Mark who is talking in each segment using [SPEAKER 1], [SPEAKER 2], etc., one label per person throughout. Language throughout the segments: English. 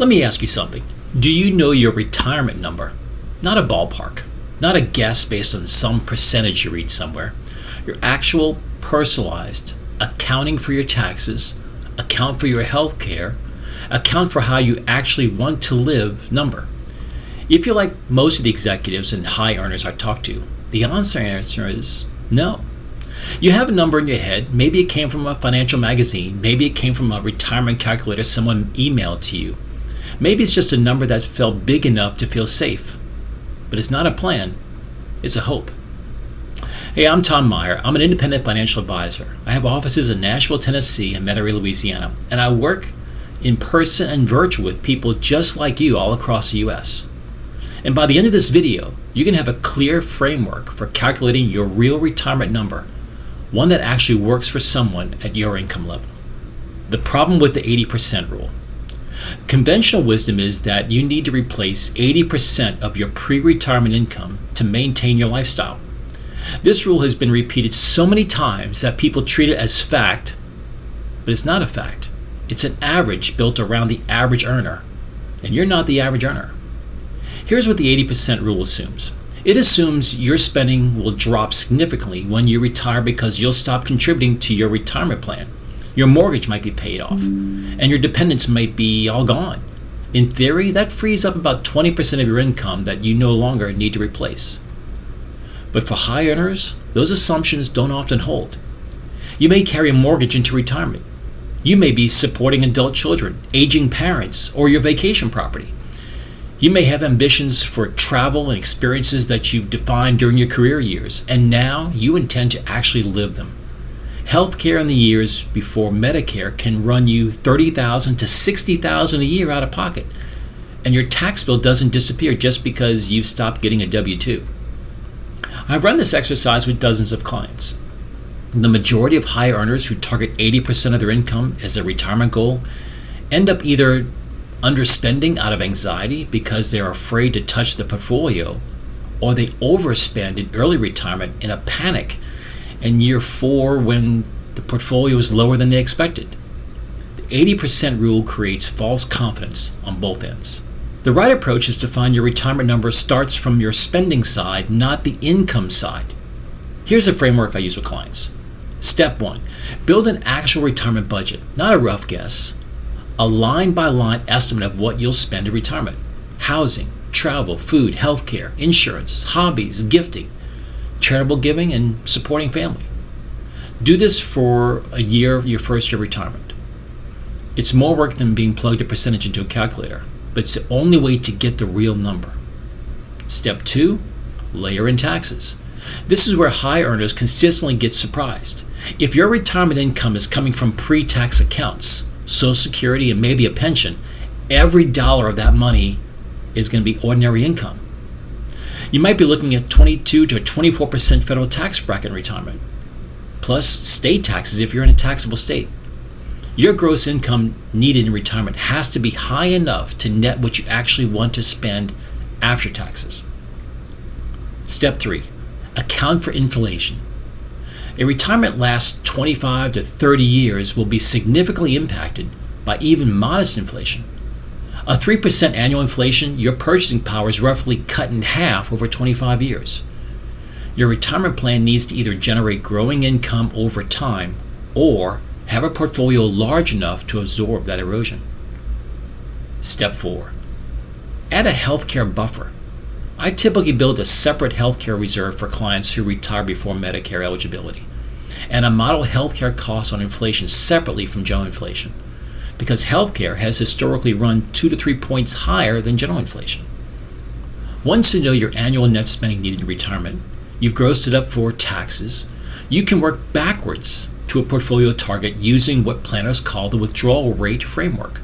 [SPEAKER 1] Let me ask you something. Do you know your retirement number? Not a ballpark, not a guess based on some percentage you read somewhere. Your actual personalized accounting for your taxes, account for your health care, account for how you actually want to live number. If you're like most of the executives and high earners I talk to, the answer is no. You have a number in your head. Maybe it came from a financial magazine. Maybe it came from a retirement calculator someone emailed to you. Maybe it's just a number that felt big enough to feel safe. But it's not a plan. It's a hope. Hey, I'm Tom Meyer. I'm an independent financial advisor. I have offices in Nashville, Tennessee and Metairie, Louisiana. And I work in person and virtual with people just like you all across the U.S. And by the end of this video, you can have a clear framework for calculating your real retirement number, one that actually works for someone at your income level. The problem with the 80% rule. Conventional wisdom is that you need to replace 80% of your pre-retirement income to maintain your lifestyle. This rule has been repeated so many times that people treat it as fact, but it's not a fact. It's an average built around the average earner, and you're not the average earner. Here's what the 80% rule assumes. It assumes your spending will drop significantly when you retire because you'll stop contributing to your retirement plan. Your mortgage might be paid off, and your dependents might be all gone. In theory, that frees up about 20% of your income that you no longer need to replace. But for high earners, those assumptions don't often hold. You may carry a mortgage into retirement. You may be supporting adult children, aging parents, or your vacation property. You may have ambitions for travel and experiences that you've defined during your career years, and now you intend to actually live them. Healthcare in the years before Medicare can run you $30,000 to $60,000 a year out of pocket, and your tax bill doesn't disappear just because you've stopped getting a W-2. I've run this exercise with dozens of clients. The majority of high earners who target 80% of their income as a retirement goal end up either underspending out of anxiety because they're afraid to touch the portfolio, or they overspend in early retirement in a panic in year 4 when the portfolio is lower than they expected. The 80% rule creates false confidence on both ends. The right approach is to find your retirement number starts from your spending side, not the income side. Here's a framework I use with clients. Step 1, build an actual retirement budget, not a rough guess. A line-by-line estimate of what you'll spend in retirement. Housing, travel, food, healthcare, insurance, hobbies, gifting, charitable giving, and supporting family. Do this for a year of your first year retirement. It's more work than being plugged a percentage into a calculator, but it's the only way to get the real number. Step 2, layer in taxes. This is where high earners consistently get surprised. If your retirement income is coming from pre-tax accounts, Social Security, and maybe a pension, every dollar of that money is going to be ordinary income. You might be looking at 22 to 24% federal tax bracket in retirement, plus state taxes if you're in a taxable state. Your gross income needed in retirement has to be high enough to net what you actually want to spend after taxes. Step 3, account for inflation. A retirement lasts 25 to 30 years will be significantly impacted by even modest inflation. A 3% annual inflation, your purchasing power is roughly cut in half over 25 years. Your retirement plan needs to either generate growing income over time or have a portfolio large enough to absorb that erosion. Step 4, add a healthcare buffer. I typically build a separate healthcare reserve for clients who retire before Medicare eligibility, and I model healthcare costs on inflation separately from general inflation, because healthcare has historically run 2 to 3 points higher than general inflation. Once you know your annual net spending needed in retirement, you've grossed it up for taxes, you can work backwards to a portfolio target using what planners call the withdrawal rate framework.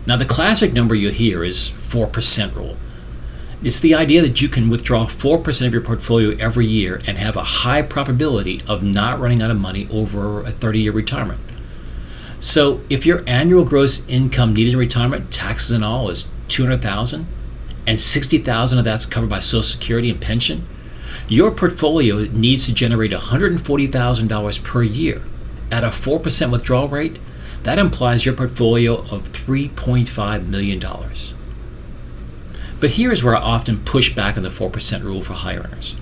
[SPEAKER 1] Now, the classic number you'll hear is 4% rule. It's the idea that you can withdraw 4% of your portfolio every year and have a high probability of not running out of money over a 30-year retirement. So if your annual gross income needed in retirement, taxes and all, is $200,000 and $60,000 of that's covered by Social Security and pension, your portfolio needs to generate $140,000 per year at a 4% withdrawal rate. That implies your portfolio of $3.5 million. But here's where I often push back on the 4% rule for high earners.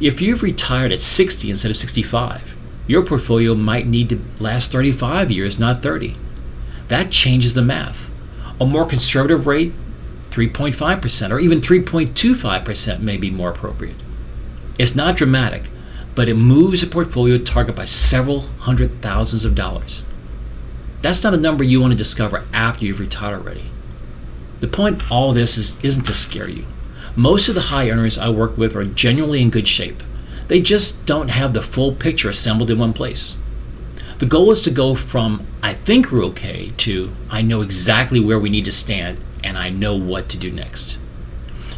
[SPEAKER 1] If you've retired at 60 instead of 65, your portfolio might need to last 35 years, not 30. That changes the math. A more conservative rate, 3.5% or even 3.25% may be more appropriate. It's not dramatic, but it moves the portfolio target by several hundred thousands of dollars. That's not a number you want to discover after you've retired already. The point of all this isn't to scare you. Most of the high earners I work with are genuinely in good shape. They just don't have the full picture assembled in one place. The goal is to go from I think we're okay to I know exactly where we need to stand and I know what to do next.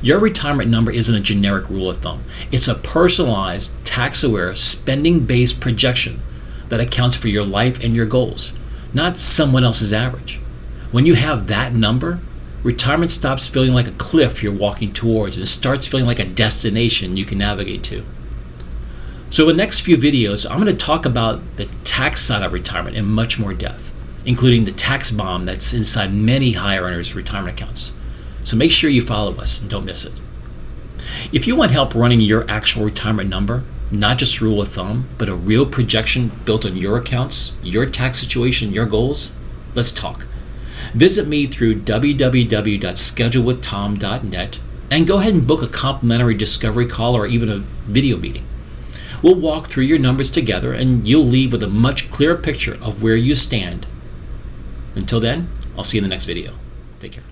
[SPEAKER 1] Your retirement number isn't a generic rule of thumb. It's a personalized, tax-aware, spending-based projection that accounts for your life and your goals, not someone else's average. When you have that number, retirement stops feeling like a cliff you're walking towards and starts feeling like a destination you can navigate to. So in the next few videos, I'm going to talk about the tax side of retirement in much more depth, including the tax bomb that's inside many high earners' retirement accounts. So make sure you follow us and don't miss it. If you want help running your actual retirement number, not just a rule of thumb, but a real projection built on your accounts, your tax situation, your goals, let's talk. Visit me through www.schedulewithtom.net and go ahead and book a complimentary discovery call or even a video meeting. We'll walk through your numbers together and you'll leave with a much clearer picture of where you stand. Until then, I'll see you in the next video. Take care.